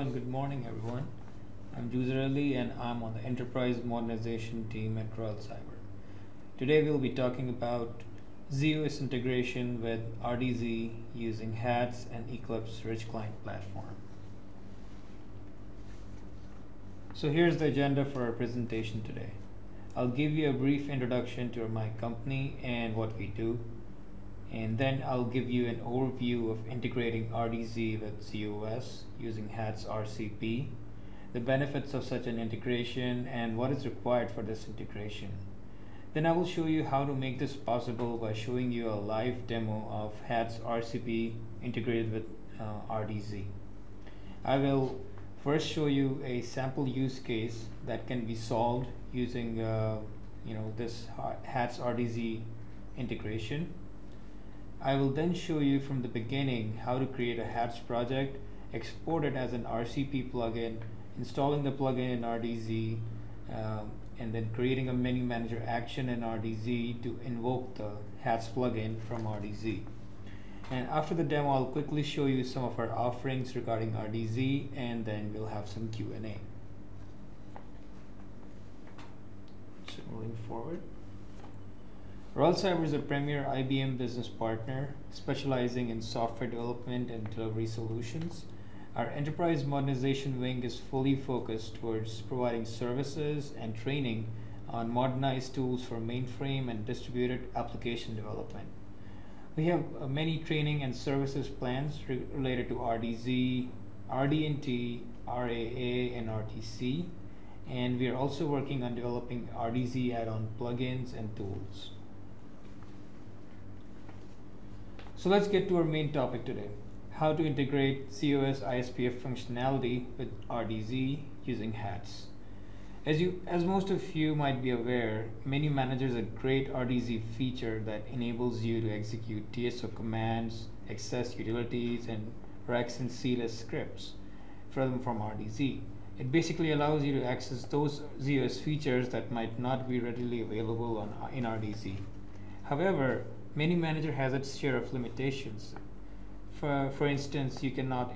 and good morning, everyone. I'm Juzer Ali and I'm on the Enterprise Modernization team at RDz Dr. Today we'll be talking about ZOS integration with RDz using HATS and Eclipse Rich Client Platform. So here's the agenda for our presentation today. I'll give you a brief introduction to my company and what we do, and then I'll give you an overview of integrating RDz with ZOS using HATS RCP, the benefits of such an integration, and what is required for this integration. Then I will show you how to make this possible by showing you a live demo of HATS RCP integrated with RDz. I will first show you a sample use case that can be solved using this HATS RDz integration. I will then show you from the beginning how to create a HATS project, export it as an RCP plugin, installing the plugin in RDz, and then creating a menu manager action in RDz to invoke the HATS plugin from RDz. And after the demo, I'll quickly show you some of our offerings regarding RDz, and then we'll have some Q&A. So moving forward. RDz Dr is a premier IBM business partner specializing in software development and delivery solutions. Our enterprise modernization wing is fully focused towards providing services and training on modernized tools for mainframe and distributed application development. We have many training and services plans related to RDz, RD&T, RAA, and RTC, and we are also working on developing RDz add-on plugins and tools. So let's get to our main topic today, how to integrate ZOS ISPF functionality with RDz using HATS. As most of you might be aware, Menu Manager is a great RDz feature that enables you to execute ADSO commands, access utilities, and REXX and CLISTs scripts from RDz. It basically allows you to access those ZOS features that might not be readily available in RDz. However, Menu Manager has its share of limitations. For instance, you cannot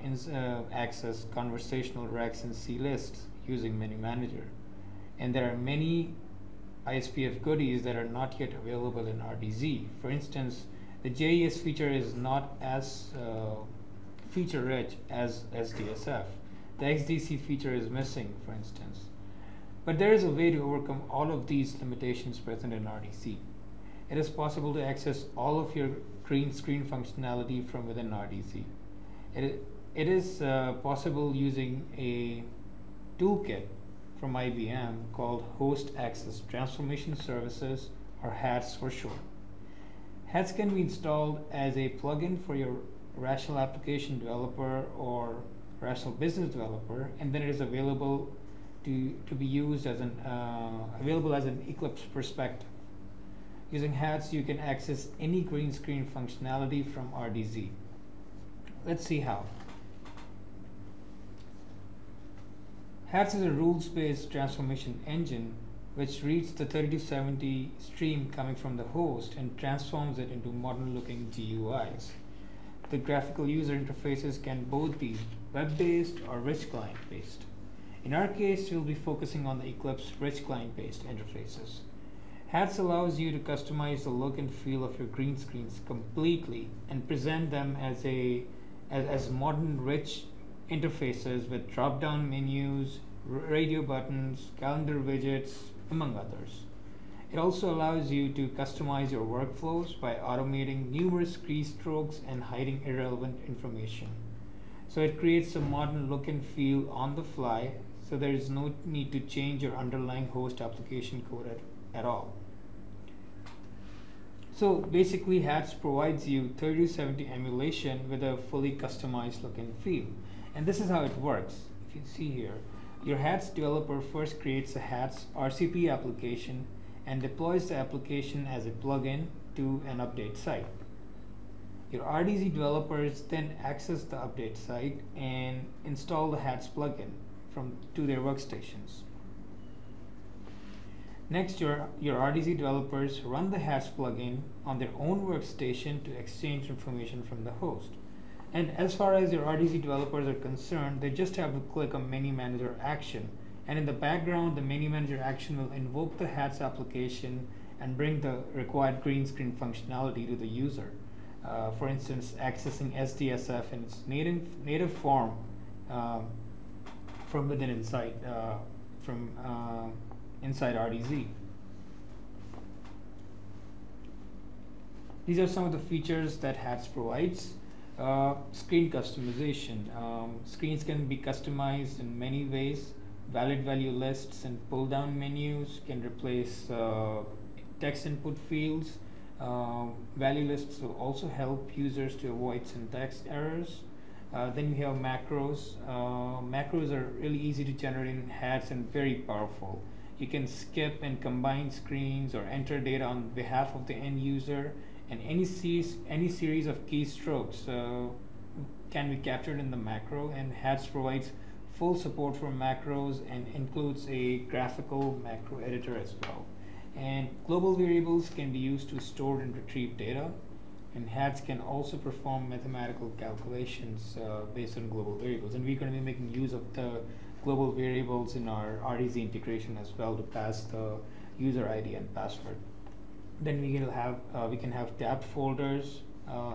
access Conversational REXX and CLISTs using Menu Manager. And there are many ISPF goodies that are not yet available in RDz. For instance, the JES feature is not as feature-rich as SDSF. The XDC feature is missing, for instance. But there is a way to overcome all of these limitations present in RDz. It is possible to access all of your green screen functionality from within RDz. It is possible using a toolkit from IBM called Host Access Transformation Services, or HATS for short. HATS can be installed as a plugin for your rational application developer or rational business developer, and then it is available to be used as an Eclipse perspective. Using HATS, you can access any green screen functionality from RDz. Let's see how. HATS is a rules-based transformation engine which reads the 3270 stream coming from the host and transforms it into modern-looking GUIs. The graphical user interfaces can both be web-based or rich client-based. In our case, we'll be focusing on the Eclipse rich client-based interfaces. HATS allows you to customize the look and feel of your green screens completely and present them as modern rich interfaces with drop-down menus, radio buttons, calendar widgets, among others. It also allows you to customize your workflows by automating numerous keystrokes and hiding irrelevant information. So it creates a modern look and feel on the fly, so there is no need to change your underlying host application code at all. So basically, HATS provides you 3270 emulation with a fully customized look and feel. And this is how it works. If you see here, your HATS developer first creates a HATS RCP application and deploys the application as a plugin to an update site. Your RDz developers then access the update site and install the HATS plugin to their workstations. Next, your RDz developers run the HATS plugin on their own workstation to exchange information from the host. And as far as your RDz developers are concerned, they just have to click on Menu Manager action. And in the background, the Menu Manager action will invoke the HATS application and bring the required green screen functionality to the user. For instance, accessing SDSF in its native form from within inside RDz. These are some of the features that HATS provides. Screen customization. Screens can be customized in many ways. Valid value lists and pull down menus can replace text input fields. Value lists will also help users to avoid syntax errors. Then we have macros. Macros are really easy to generate in HATS and very powerful. You can skip and combine screens or enter data on behalf of the end user, and any series of keystrokes can be captured in the macro, and HATS provides full support for macros and includes a graphical macro editor as well. And global variables can be used to store and retrieve data, and HATS can also perform mathematical calculations based on global variables, and we're going to be making use of the global variables in our RDz integration as well to pass the user ID and password. Then we can have tabbed folders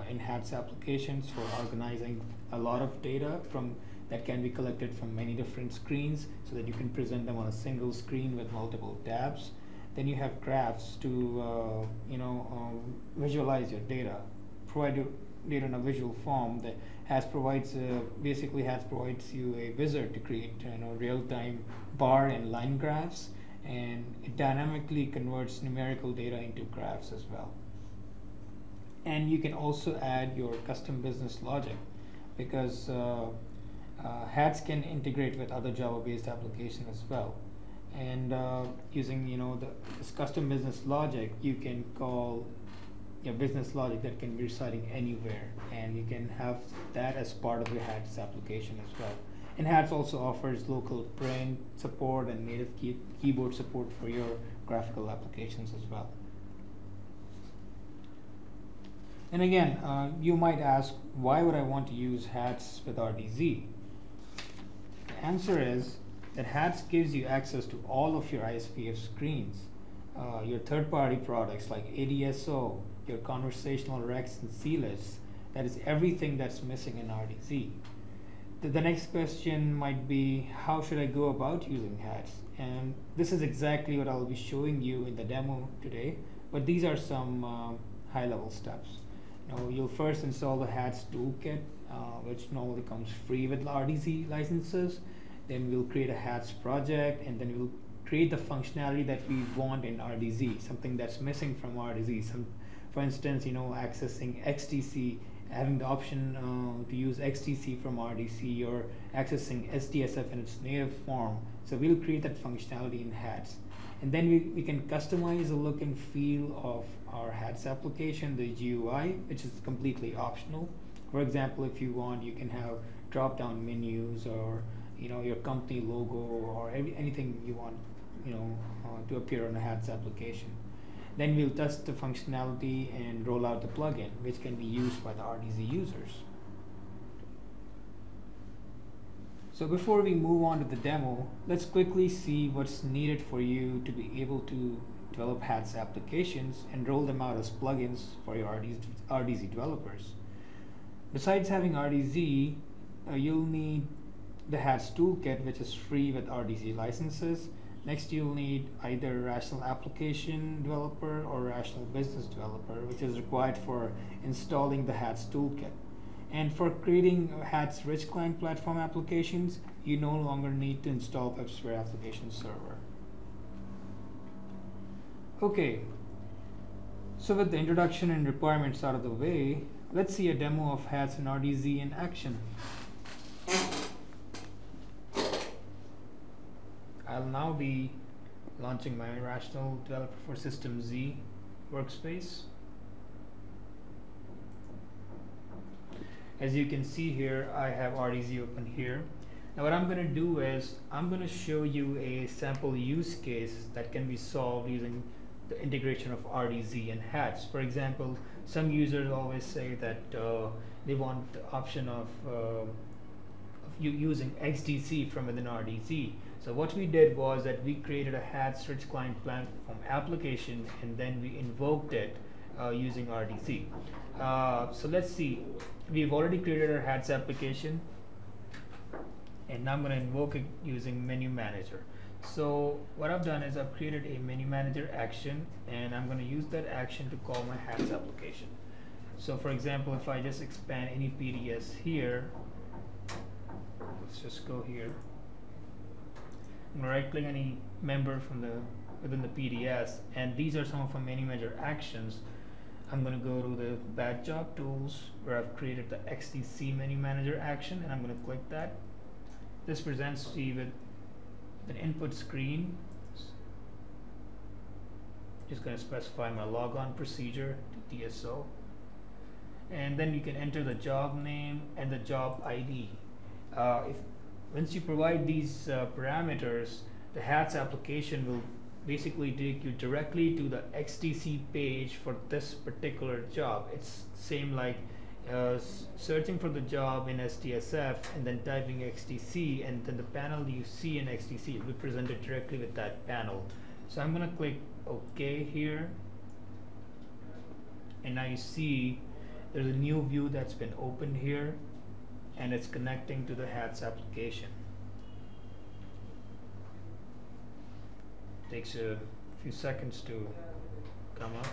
in HATS applications for organizing a lot of data that can be collected from many different screens, so that you can present them on a single screen with multiple tabs. Then you have graphs to visualize your data, provide your data in a visual form. That HATS provides you a wizard to create real-time bar and line graphs, and it dynamically converts numerical data into graphs as well. And you can also add your custom business logic, because HATS can integrate with other Java-based applications as well. And using this custom business logic, you can call your business logic that can be residing anywhere, and you can have that as part of your HATS application as well. And HATS also offers local print support and native keyboard support for your graphical applications as well. And again, you might ask, why would I want to use HATS with RDz? The answer is that HATS gives you access to all of your ISPF screens, your third-party products like ADSO, your Conversational REXX and CLISTs. That is everything that's missing in RDz. The next question might be, how should I go about using HATS? And this is exactly what I'll be showing you in the demo today, but these are some high-level steps. You'll first install the HATS toolkit, which normally comes free with RDz licenses. Then we'll create a HATS project, and then we'll create the functionality that we want in RDz, something that's missing from RDz. For instance, accessing XDC, having the option to use XDC from RDz, or accessing SDSF in its native form. So we'll create that functionality in HATS. And then we can customize the look and feel of our HATS application, the GUI, which is completely optional. For example, if you want, you can have drop-down menus, or your company logo, or anything you want to appear on a HATS application. Then we'll test the functionality and roll out the plugin, which can be used by the RDz users. So before we move on to the demo, let's quickly see what's needed for you to be able to develop HATS applications and roll them out as plugins for your RDz developers. Besides having RDz, you'll need the HATS toolkit, which is free with RDz licenses. Next, you'll need either Rational Application Developer or Rational Business Developer, which is required for installing the HATS toolkit. And for creating HATS Rich Client Platform applications, you no longer need to install WebSphere Application Server. Okay, so with the introduction and requirements out of the way, let's see a demo of HATS and RDz in action. I'll now be launching my Rational Developer for System Z workspace. As you can see here, I have RDz open here. Now what I'm going to do is, I'm going to show you a sample use case that can be solved using the integration of RDz and HATS. For example, some users always say that they want the option of using XDC from within RDz. So what we did was that we created a HATS rich client platform application, and then we invoked it using RDz. So let's see, we've already created our HATS application, and now I'm going to invoke it using menu manager. So what I've done is I've created a menu manager action, and I'm going to use that action to call my HATS application. So for example, if I just expand any PDS here, let's just go here. I'm going to right click any member from within the PDS, and these are some of our menu manager actions. I'm going to go to the bad job tools where I've created the XDC menu manager action, and I'm going to click that. This presents you with an input screen. Just going to specify my logon procedure to DSO, and then you can enter the job name and the job ID. Once you provide these parameters, the HATS application will basically take you directly to the XDC page for this particular job. It's same like searching for the job in SDSF and then typing XDC, and then the panel you see in XDC will be presented directly with that panel. So I'm going to click OK here, and now you see there's a new view that's been opened here, and it's connecting to the HATS application. Takes a few seconds to come up.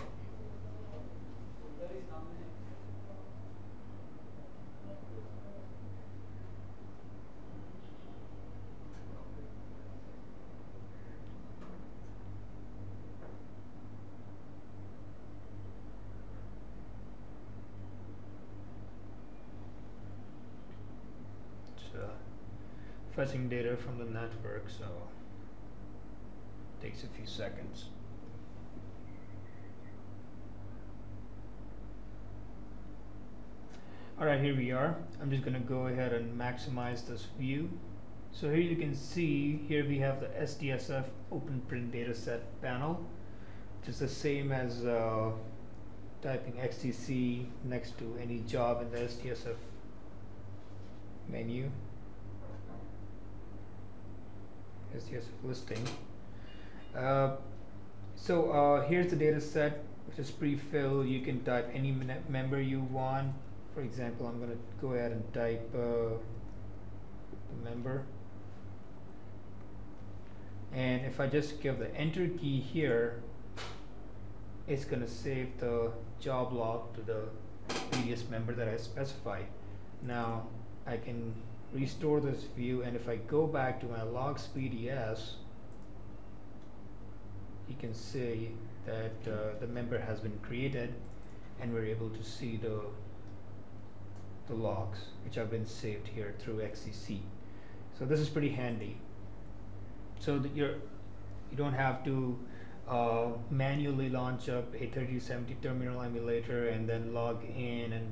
Fetching data from the network, so takes a few seconds. Alright, here we are. I'm just going to go ahead and maximize this view. So here you can see, here we have the SDSF open print dataset panel, which is the same as typing XDC next to any job in the SDSF menu. SDSF listing. Here's the data set, which is pre-filled. You can type any member you want. For example, I'm going to go ahead and type the member, and if I just give the enter key here, it's going to save the job log to the previous member that I specified. Now I can restore this view, and if I go back to my logs PDS, you can see that the member has been created, and we're able to see the logs which have been saved here through XDC. So this is pretty handy, so that you don't have to manually launch up a 3270 terminal emulator and then log in and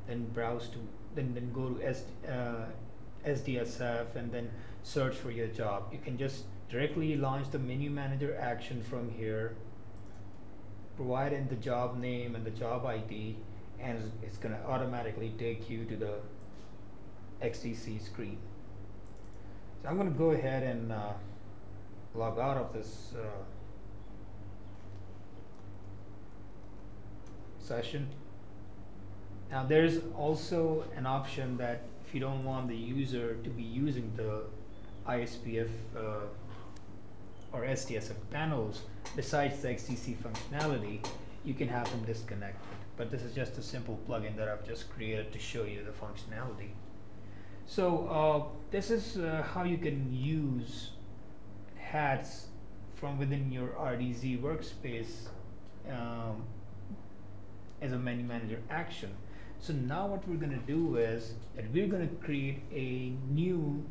then browse to then go to SDSF and then search for your job. You can just directly launch the menu manager action from here, provide in the job name and the job ID, and it's going to automatically take you to the XDC screen. So I'm going to go ahead and log out of this session. Now there's also an option that if you don't want the user to be using the ISPF or SDSF panels besides the XDC functionality, you can have them disconnected. But this is just a simple plugin that I've just created to show you the functionality. So this is how you can use HATS from within your RDz workspace as a menu manager action. So now what we're going to do is that we're going to create a new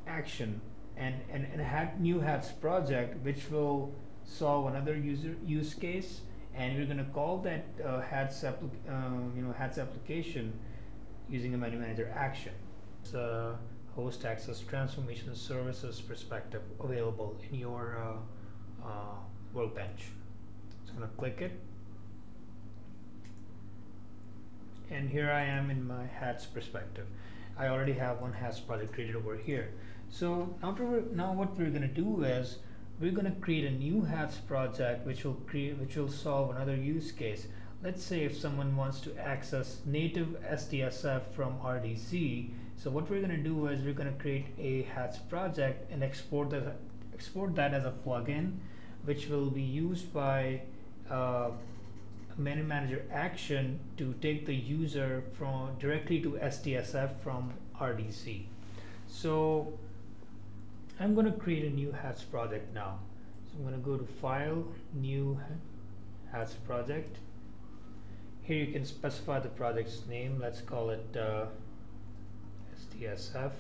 action and a new HATS project which will solve another use case, and we're going to call that HATS application using a menu manager action. It's a host access transformation services perspective available in your workbench. So I'm going to click it, and here I am in my HATS perspective. I already have one HATS project created over here. So now what we're going to do is we're going to create a new HATS project which will solve another use case. Let's say if someone wants to access native SDSF from RDz. So what we're going to do is we're going to create a HATS project and export that as a plugin, which will be used by a menu manager action to take the user from directly to SDSF from RDz. So I'm going to create a new HATS project now. So I'm going to go to File, New HATS Project. Here you can specify the project's name. Let's call it SDSF.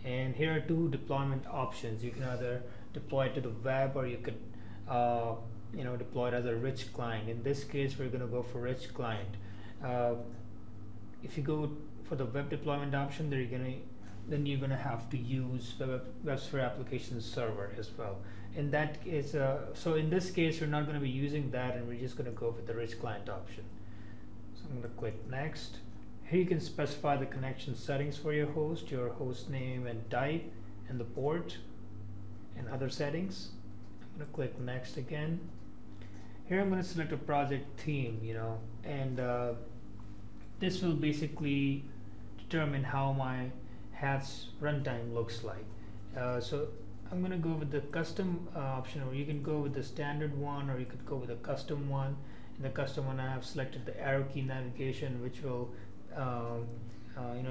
And here are two deployment options. You can either deploy it to the web, or you could deploy it as a rich client. In this case, we're going to go for rich client. If you go for the web deployment option, then you're going to have to use the WebSphere application server as well. In that case, so in this case, we're not going to be using that, and we're just going to go with the rich client option. So I'm going to click next. Here you can specify the connection settings for your host name and type, and the port, and other settings. I'm going to click next again. Here I'm going to select a project theme, and this will basically determine how my HATS runtime looks like. So I'm going to go with the custom option, or you can go with the standard one, or you could go with a custom one. In the custom one, I have selected the arrow key navigation, which will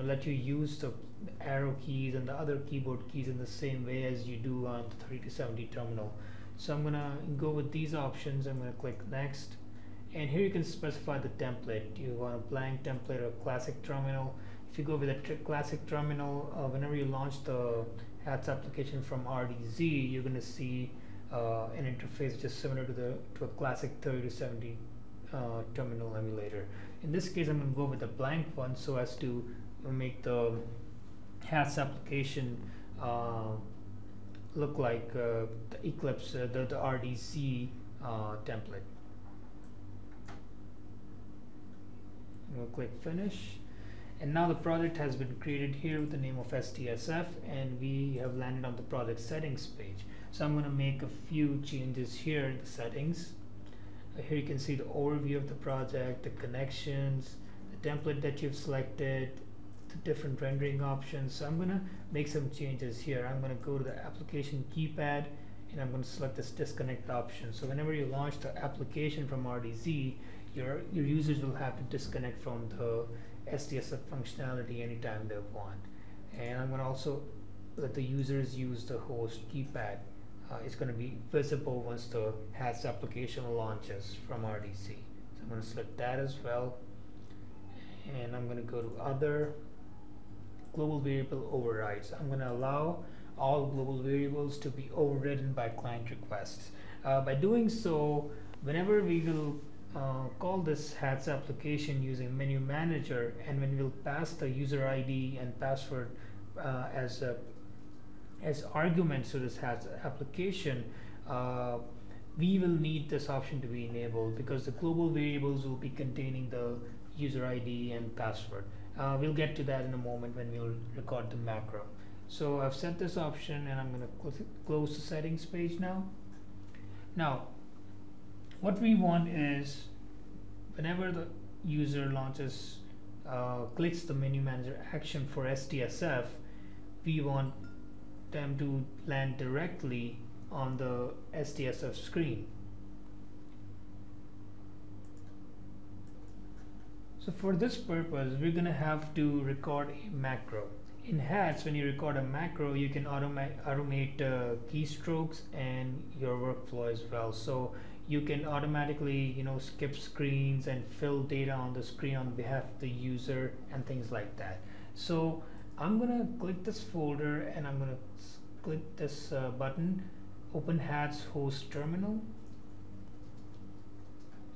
let you use the arrow keys and the other keyboard keys in the same way as you do on the 3270 terminal. So I'm going to go with these options. I'm going to click next, and here you can specify the template. You want a blank template or a classic terminal. If you go with a classic terminal, whenever you launch the HATS application from RDz, you're going to see an interface just similar to a classic 3270 terminal emulator. In this case, I'm going to go with a blank one so as to make the HATS application look like the Eclipse, the RDz template. I'm going to click finish. And now the project has been created here with the name of SDSF, and we have landed on the project settings page. So I'm going to make a few changes here in the settings. Here you can see the overview of the project, the connections, the template that you've selected, the different rendering options. So I'm going to make some changes here. I'm going to go to the application keypad, and I'm going to select this disconnect option. So whenever you launch the application from RDz, your users will have to disconnect from the SDSF functionality anytime they want. And I'm going to also let the users use the host keypad. It's going to be visible once the HATS application launches from RDz. So I'm going to select that as well, and I'm going to go to other global variable overrides. I'm going to allow all global variables to be overridden by client requests. By doing so, whenever we will call this HATS application using menu manager, and when we'll pass the user ID and password as arguments to this HATS application, we will need this option to be enabled, because the global variables will be containing the user ID and password. We'll get to that in a moment when we'll record the macro. So I've set this option, and I'm going to close the settings page now. Now, what we want is whenever the user launches, clicks the menu manager action for SDSF, we want them to land directly on the SDSF screen. So for this purpose, we're going to have to record a macro. In HATS, when you record a macro, you can automate keystrokes and your workflow as well. So you can automatically, skip screens and fill data on the screen on behalf of the user and things like that. So I'm going to click this folder, and I'm going to click this button, open HATS host terminal,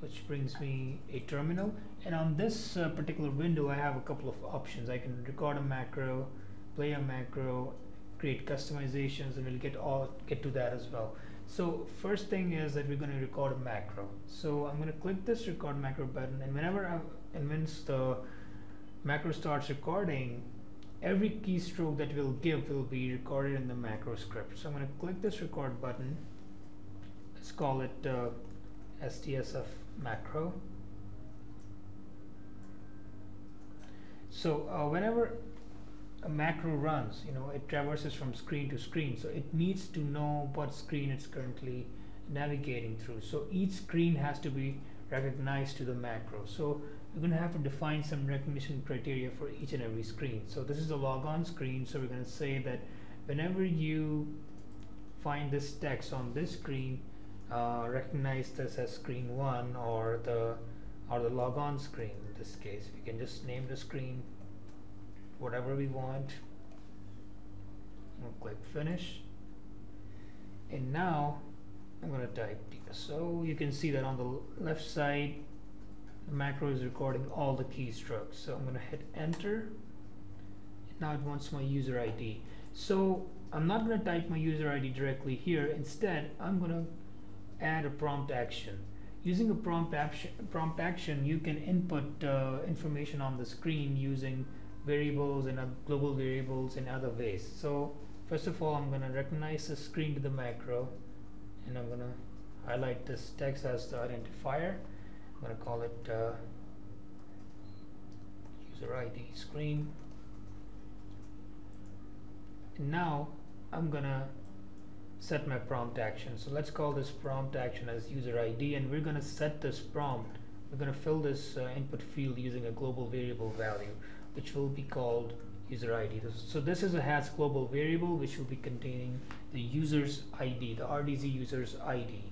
which brings me a terminal. And on this particular window, I have a couple of options. I can record a macro, play a macro, create customizations, and we'll get to that as well. So first thing is that we're going to record a macro. So I'm going to click this record macro button, and once the macro starts recording, every keystroke that we'll give will be recorded in the macro script. So I'm going to click this record button. Let's call it SDSF macro. So whenever a macro runs, it traverses from screen to screen, so it needs to know what screen it's currently navigating through. So each screen has to be recognized to the macro. So we're going to have to define some recognition criteria for each and every screen. So this is a logon screen, so we're going to say that whenever you find this text on this screen, recognize this as screen 1 or the logon screen. In this case, we can just name the screen whatever we want. We'll click finish, and now I'm going to type ADSO. You can see that on the left side the macro is recording all the keystrokes. So I'm going to hit enter. Now it wants my user ID. So I'm not going to type my user ID directly here. Instead, I'm going to add a prompt action. Using a prompt action, you can input information on the screen using variables and global variables in other ways. So first of all, I'm going to recognize the screen to the macro, and I'm going to highlight this text as the identifier. I'm going to call it user ID screen. And now I'm going to set my prompt action. So let's call this prompt action as user ID, and we're going to set this prompt. We're going to fill this input field using a global variable value, which will be called user ID. So this is a HATS global variable which will be containing the user's ID, the RDz user's ID,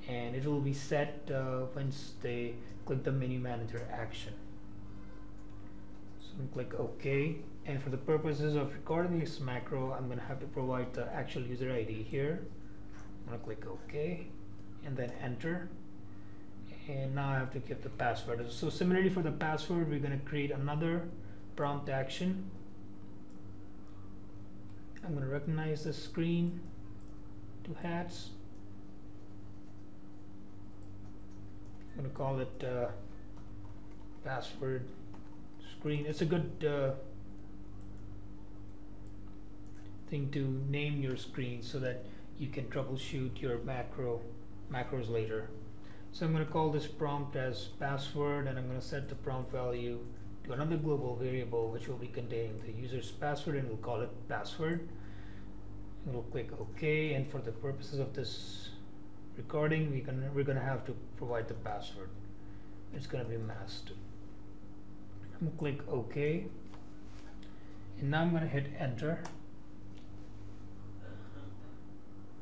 and it will be set once they click the menu manager action. So I'm going to click OK, and for the purposes of recording this macro, I'm going to have to provide the actual user ID here. I'm going to click OK and then enter, and now I have to give the password. So similarly for the password, we're going to create another prompt action. I'm going to recognize the screen to HATS. I'm going to call it password screen. It's a good thing to name your screen so that you can troubleshoot your macros later. So I'm going to call this prompt as password, and I'm going to set the prompt value to another global variable which will be containing the user's password, and we'll call it password. And we'll click OK, and for the purposes of this recording, we're going to have to provide the password. It's going to be masked. I'm going to click OK, and now I'm going to hit enter.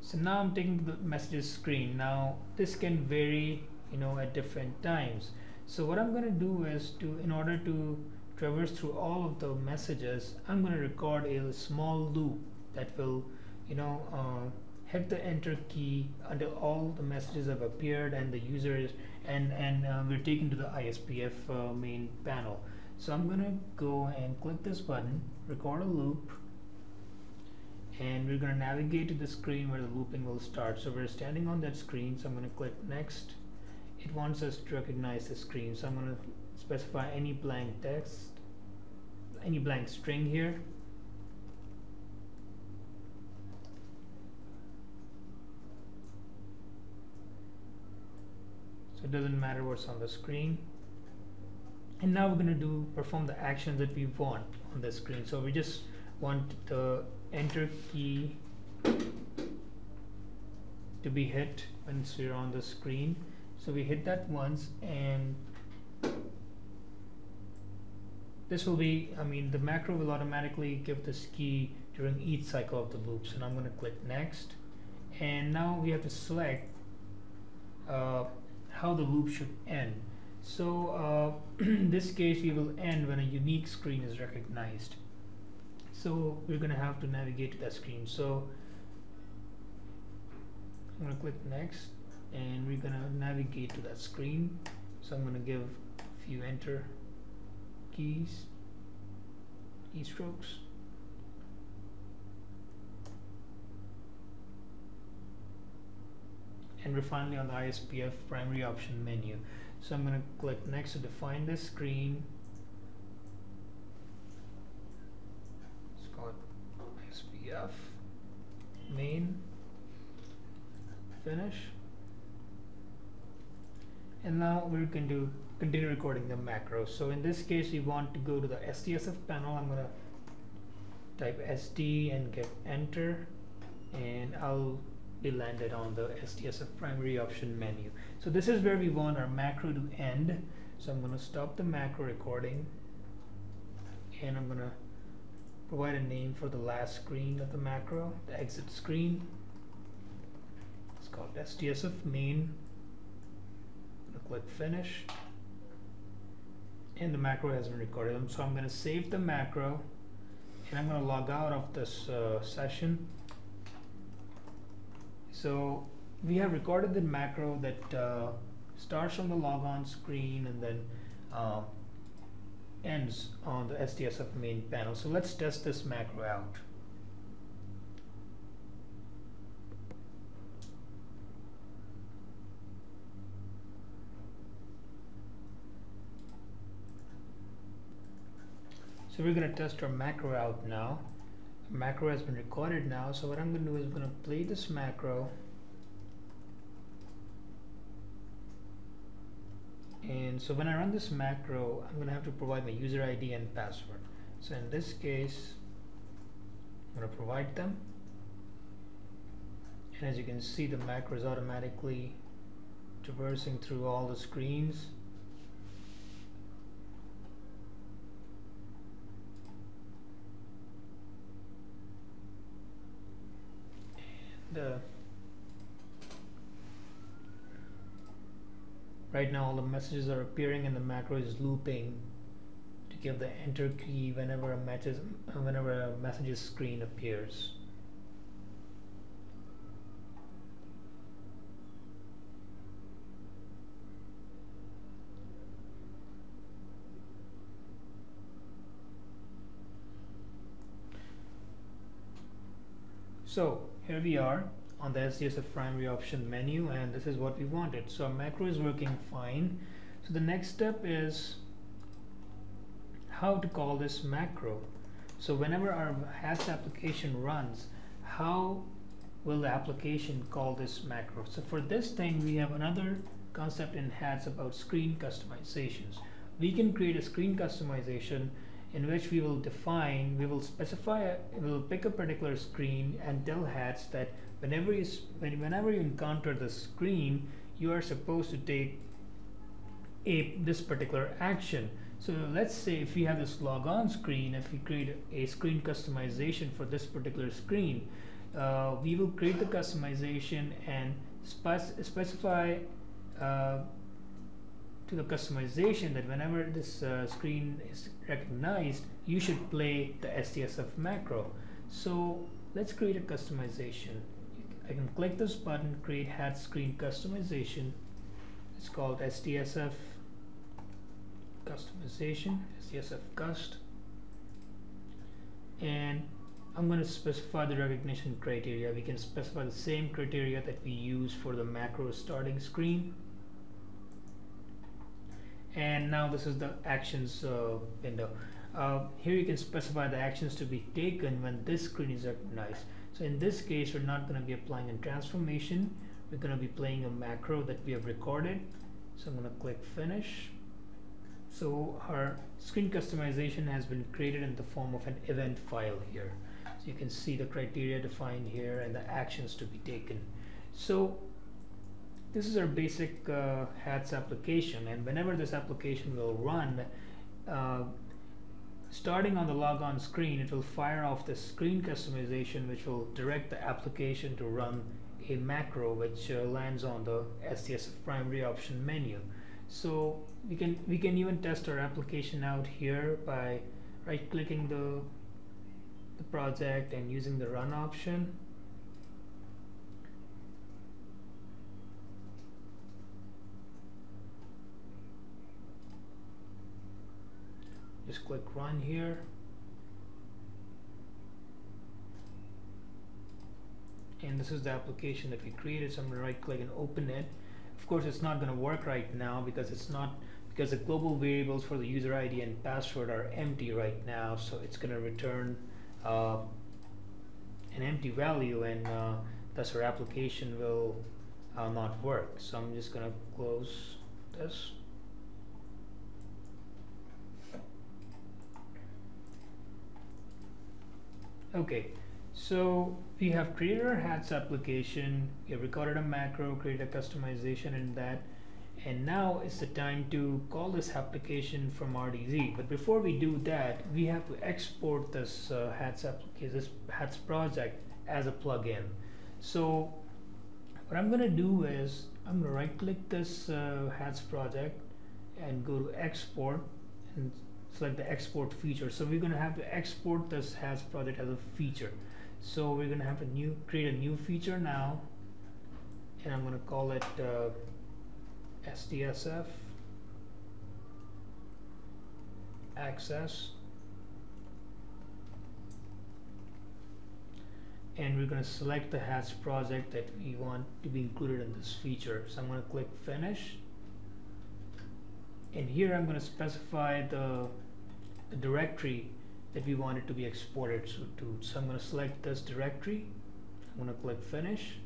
So now I'm taking the messages screen. Now this can vary at different times. So what I'm going to do is, in order to traverse through all of the messages, I'm going to record a small loop that will hit the enter key until all the messages have appeared and the user is we're taken to the ISPF main panel. So I'm going to go and click this button, record a loop, and we're going to navigate to the screen where the looping will start. So we're standing on that screen, so I'm going to click next. It wants us to recognize the screen, so I'm going to specify any blank text, any blank string here. So it doesn't matter what's on the screen. And now we're going to perform the actions that we want on the screen. So we just want the enter key to be hit once we're on the screen. So we hit that once, and this will be, the macro will automatically give this key during each cycle of the loops. And I'm going to click next, and now we have to select how the loop should end. So in this case, we will end when a unique screen is recognized. So we're going to have to navigate to that screen. So I'm going to click next, and we're going to navigate to that screen. So I'm going to give a few enter keystrokes. and we're finally on the ISPF primary option menu. So I'm going to click next to define this screen. Let's call it ISPF main, finish. And now we're going to continue recording the macro. So in this case, we want to go to the SDSF panel. I'm going to type SD and get enter, and I'll be landed on the SDSF primary option menu. So this is where we want our macro to end. So I'm going to stop the macro recording, and I'm going to provide a name for the last screen of the macro, the exit screen. It's called SDSF main. I'm going to click finish, and the macro has been recorded. So I'm going to save the macro, and I'm going to log out of this session. So we have recorded the macro that starts on the logon screen and then ends on the SDSF main panel. So let's test this macro out. So we're going to test our macro out now. Macro has been recorded now, so what I'm going to do is I'm going to play this macro, and so when I run this macro, I'm going to have to provide my user ID and password. So in this case, I'm going to provide them, and as you can see, the macro is automatically traversing through all the screens. Right now all the messages are appearing and the macro is looping to give the enter key whenever a messages screen appears. So here we are on the SDSF primary option menu, and this is what we wanted. So our macro is working fine. So the next step is how to call this macro. So whenever our HATS application runs, how will the application call this macro? So for this thing, we have another concept in HATS about screen customizations. We can create a screen customization in which we will pick a particular screen and tell HATS that whenever you encounter the screen, you are supposed to take this particular action. So let's say if we have this logon screen, if we create a screen customization for this particular screen, we will create the customization and specify to the customization that whenever this screen is recognized, you should play the SDSF macro. So let's create a customization. I can click this button, create HATS screen customization. It's called SDSF customization, SDSF cust, and I'm going to specify the recognition criteria. We can specify the same criteria that we use for the macro starting screen. And now this is the actions window. Here you can specify the actions to be taken when this screen is recognized. So in this case, we're not going to be applying a transformation. We're going to be playing a macro that we have recorded. So I'm going to click finish. So our screen customization has been created in the form of an event file here. So you can see the criteria defined here and the actions to be taken. So this is our basic HATS application, and whenever this application will run, starting on the logon screen, it will fire off the screen customization, which will direct the application to run a macro which lands on the SDSF primary option menu. So we can even test our application out here by right-clicking the project and using the run option. Just click run here, and this is the application that we created. So I'm going to right click and open it. Of course it's not going to work right now because the global variables for the user ID and password are empty right now, so it's going to return an empty value, and thus our application will not work. So I'm just going to close this. Okay, so we have created our HATS application, we have recorded a macro, created a customization in that, and now it's the time to call this application from RDz. But before we do that, we have to export this HATS application, this HATS project as a plugin. So what I'm going to do is I'm going to right click this HATS project and go to export and select the export feature. So we're going to have to export this HATS project as a feature. So we're going to have to create a new feature now, and I'm going to call it SDSF access, and we're going to select the HATS project that we want to be included in this feature. So I'm going to click finish, and here I'm going to specify the directory that we want it to be exported to. So I'm going to select this directory, I'm going to click finish,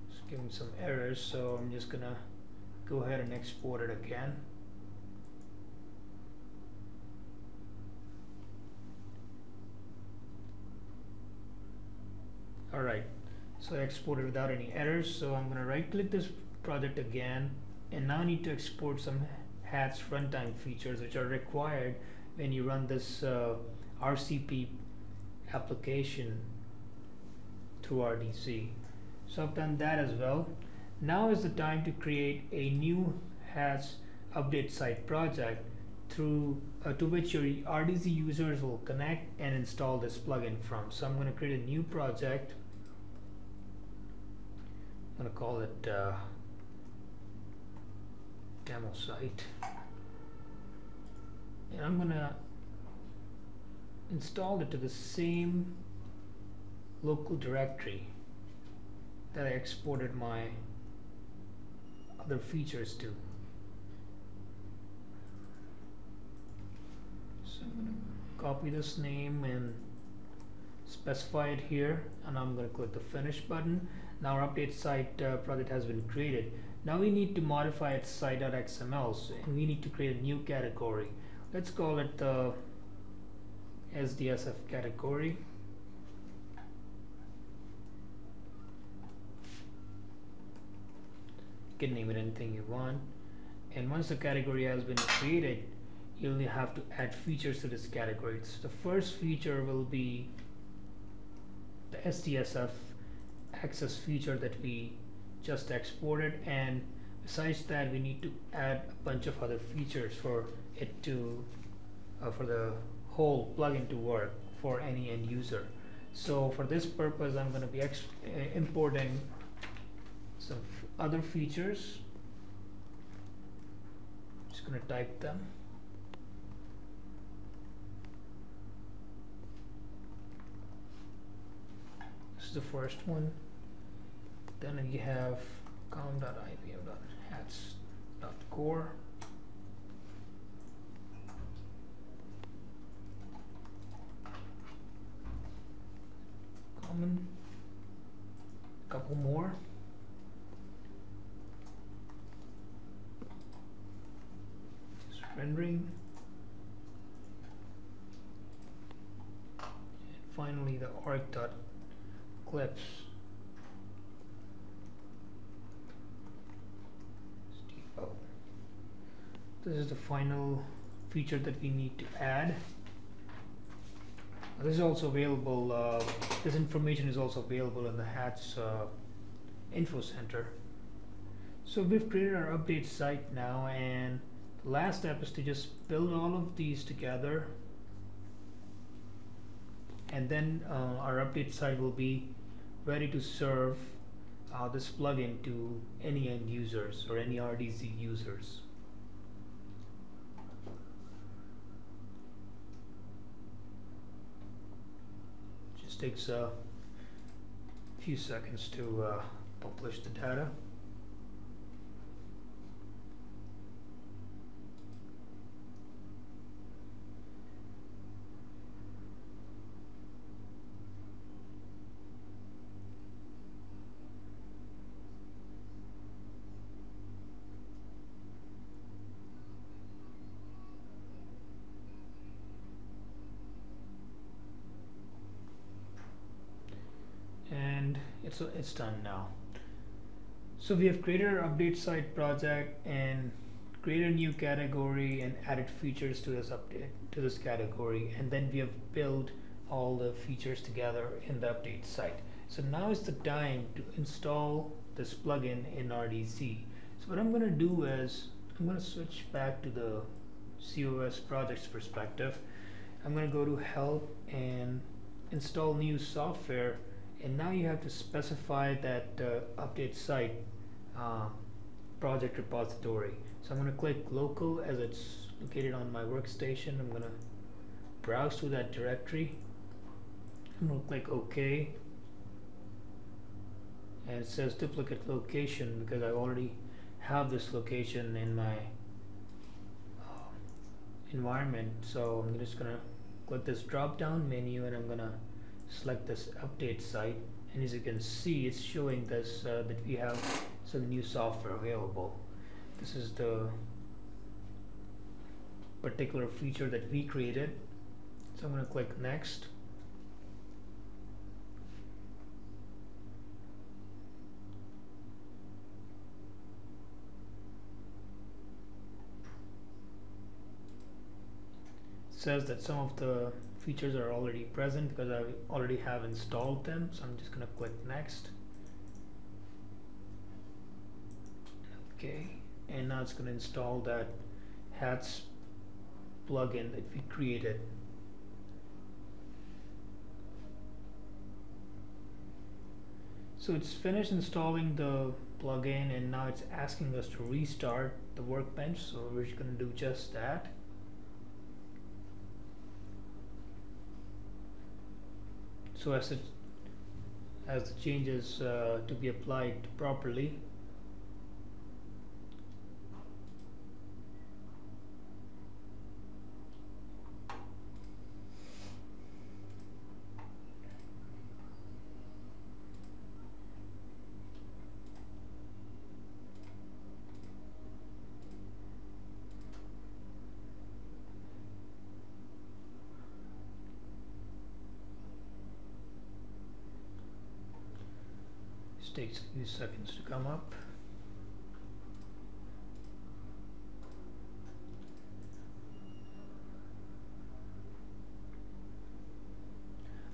it's giving some errors, so I'm just going to go ahead and export it again. Alright, so I exported without any errors. So I'm going to right click this project again, and now I need to export some HATS runtime features which are required when you run this RCP application through RDz. So I've done that as well. Now is the time to create a new HATS update site project to which your RDz users will connect and install this plugin from. So I'm going to create a new project. I'm going to call it demo site, and I'm going to install it to the same local directory that I exported my other features to. So I'm going to copy this name and specify it here, and I'm going to click the finish button. Now our update site project has been created. Now we need to modify its site.xml, and we need to create a new category. Let's call it the SDSF category. You can name it anything you want. And once the category has been created, you'll have to add features to this category. So the first feature will be the SDSF access feature that we just exported, and besides that we need to add a bunch of other features for it to for the whole plugin to work for any end user. So for this purpose I'm going to be importing some other features. Just going to type them. This is the first one. Then you have com.ibm.hats.core. Common. A couple more. Just rendering. And finally the org.clips. This is the final feature that we need to add. This is also available, this information is also available in the HATS info center. So we've created our update site now, and the last step is to just build all of these together, and then our update site will be ready to serve this plugin to any end users or any RDz users. takes a few seconds to publish the data. And it's done now. So we have created our update site project and created a new category and added features to this category, and then we have built all the features together in the update site. So now is the time to install this plugin in RDz. So what I'm going to do is I'm going to switch back to the COS projects perspective. I'm going to go to help and install new software. And now you have to specify that update site project repository. So I'm going to click local as it's located on my workstation. I'm going to browse to that directory. I'm going to click OK. And it says duplicate location because I already have this location in my environment. So I'm just going to click this drop down menu and I'm going to select this update site, and as you can see it's showing this that we have some new software available. This is the particular feature that we created, so I'm going to click next. It says that some of the features are already present because I already have installed them, so I'm just going to click next. Okay, and now it's going to install that HATS plugin that we created. So it's finished installing the plugin and now it's asking us to restart the workbench, so we're just going to do just that. So as the changes to be applied properly. Takes a few seconds to come up.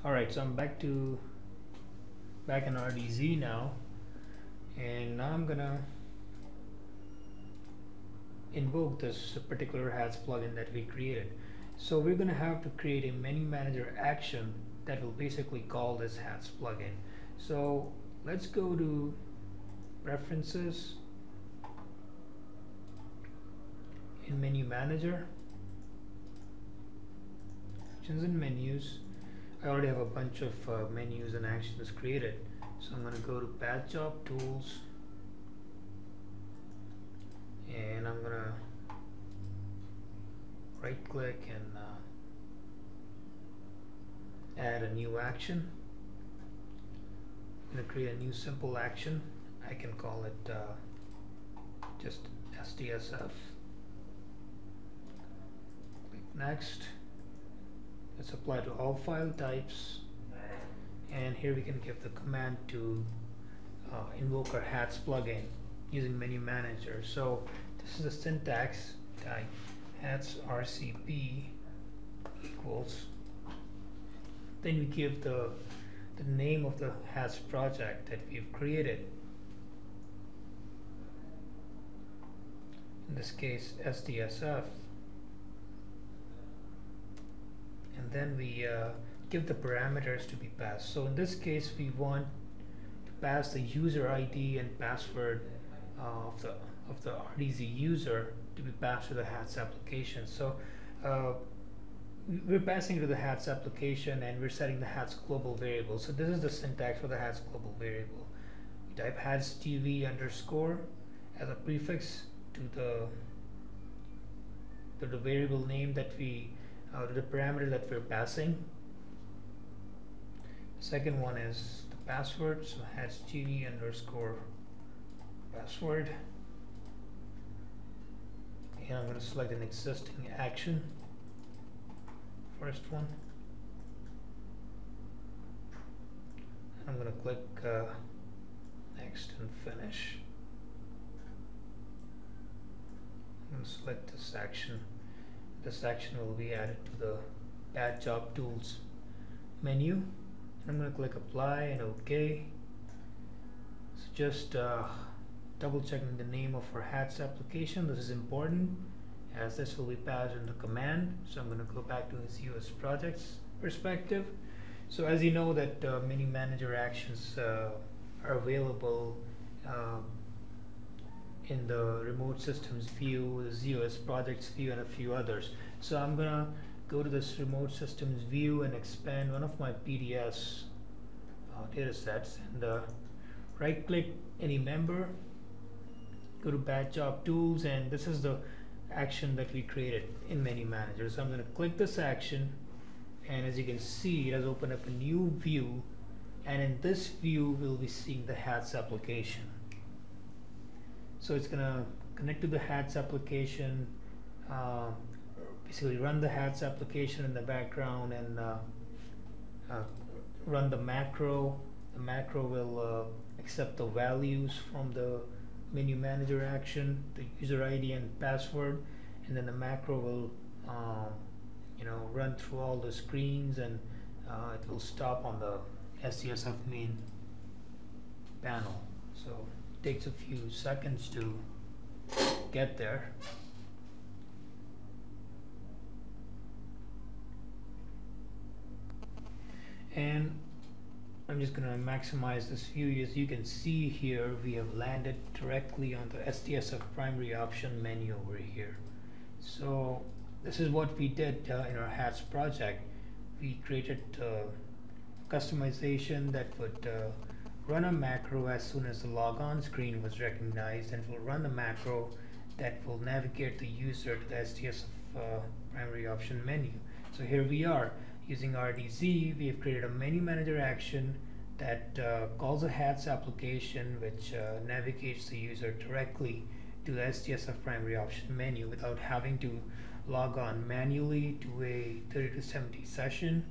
Alright, so I'm back in RDz now, and now I'm gonna invoke this particular HATS plugin that we created. So we're gonna have to create a menu manager action that will basically call this HATS plugin. So let's go to Preferences in Menu Manager, Actions and Menus. I already have a bunch of menus and actions created, so I'm going to go to Patch Job Tools, and I'm going to right click and add a new action. I'm going to create a new simple action. I can call it just SDSF. Click next. Let's apply to all file types, and here we can give the command to invoke our HATS plugin using menu manager. So this is the syntax type HATS RCP equals, then we give the name of the HATS project that we've created. In this case, SDSF. And then we give the parameters to be passed. So in this case, we want to pass the user ID and password of the RDz user to be passed to the HATS application. So we're passing to the HATS application and we're setting the HATS global variable. So this is the syntax for the HATS global variable. We type HATS TV underscore as a prefix to the variable name that we, to the parameter that we're passing. The second one is the password, so HATS TV underscore password. And I'm going to select an existing action. First one. I'm going to click next and finish. I'm going to select this action. This action will be added to the Add Job Tools menu. And I'm going to click apply and OK. So just double checking the name of our HATS application. This is important as this will be passed in the command. So I'm going to go back to his US projects perspective. So as you know that many manager actions are available in the remote systems view, the ZOS projects view, and a few others. So I'm going to go to this remote systems view and expand one of my PDS data sets, and right click any member, go to Batch Job Tools, and this is the action that we created in Menu Manager. So I'm going to click this action, and as you can see, it has opened up a new view, and in this view we'll be seeing the HATS application. So it's going to connect to the HATS application, basically run the HATS application in the background, and run the macro. The macro will accept the values from the menu manager action, the user ID and password, and then the macro will run through all the screens, and it will stop on the SDSF main panel. So it takes a few seconds to get there. And I'm just going to maximize this view. As you can see here, we have landed directly on the SDSF primary option menu over here. So this is what we did in our HATS project. We created customization that would run a macro as soon as the logon screen was recognized, and will run the macro that will navigate the user to the SDSF primary option menu. So here we are. Using RDz, we have created a menu manager action that calls a HATS application, which navigates the user directly to the SDSF primary option menu without having to log on manually to a 30-70 session.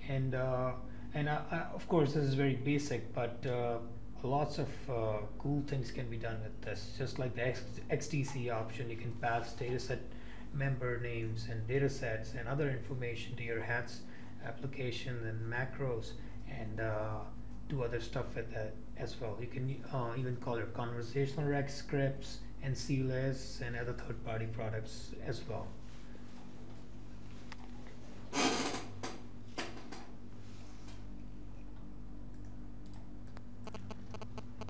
And of course, this is very basic, but lots of cool things can be done with this. Just like the XDC option, you can pass dataset member names and data sets and other information to your HATS application and macros, and do other stuff with that as well. You can even call your Conversational REXX scripts and CLISTs and other third-party products as well.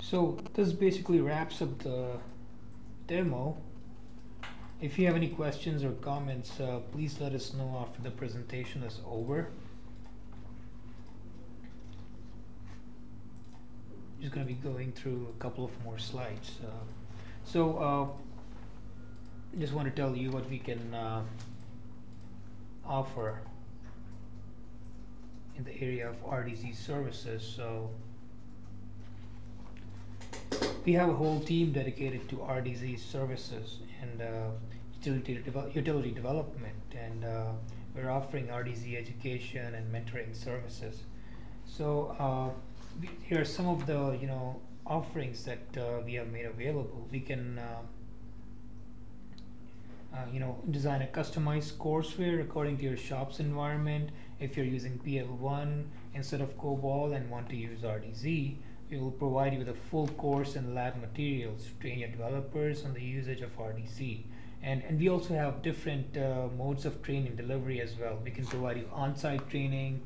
So this basically wraps up the demo. If you have any questions or comments, please let us know after the presentation is over. I'm just going to be going through a couple of more slides. I just want to tell you what we can offer in the area of RDz services. So we have a whole team dedicated to RDz services and utility development, and we're offering RDz education and mentoring services. So here are some of the offerings that we have made available. We can design a customized courseware according to your shop's environment. If you're using PL1 instead of COBOL and want to use RDz, we will provide you with a full course and lab materials to train your developers on the usage of RDz. And we also have different modes of training delivery as well. We can provide you on-site training,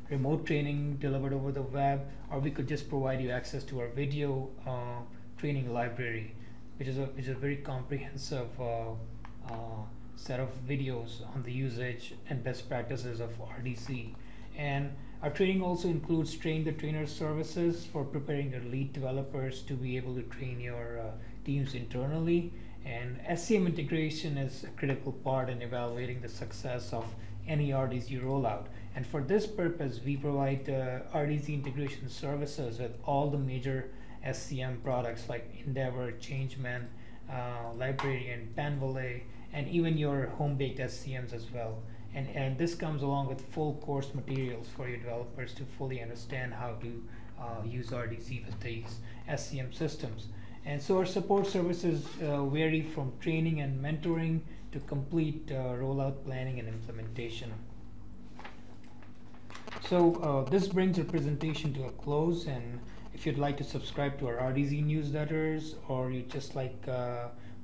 remote training delivered over the web, or we could just provide you access to our video training library, which is a very comprehensive set of videos on the usage and best practices of RDz. And our training also includes train the trainer services for preparing your lead developers to be able to train your teams internally. And SCM integration is a critical part in evaluating the success of any RDz rollout. And for this purpose, we provide RDz integration services with all the major SCM products like Endeavor, Changeman, Librarian, Panvalet, and even your home-baked SCMs as well. And this comes along with full course materials for your developers to fully understand how to use RDz with these SCM systems. And so our support services vary from training and mentoring to complete rollout planning and implementation. So this brings our presentation to a close, and if you'd like to subscribe to our RDz newsletters, or you'd just like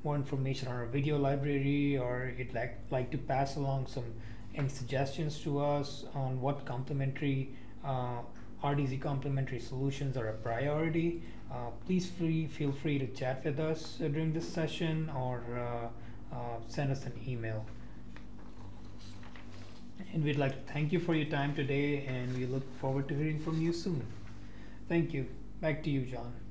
more information on our video library, or you'd like to pass along any suggestions to us on what complementary RDz complementary solutions are a priority, please feel free to chat with us during this session, or send us an email. And we'd like to thank you for your time today, and we look forward to hearing from you soon. Thank you. Back to you, Jon.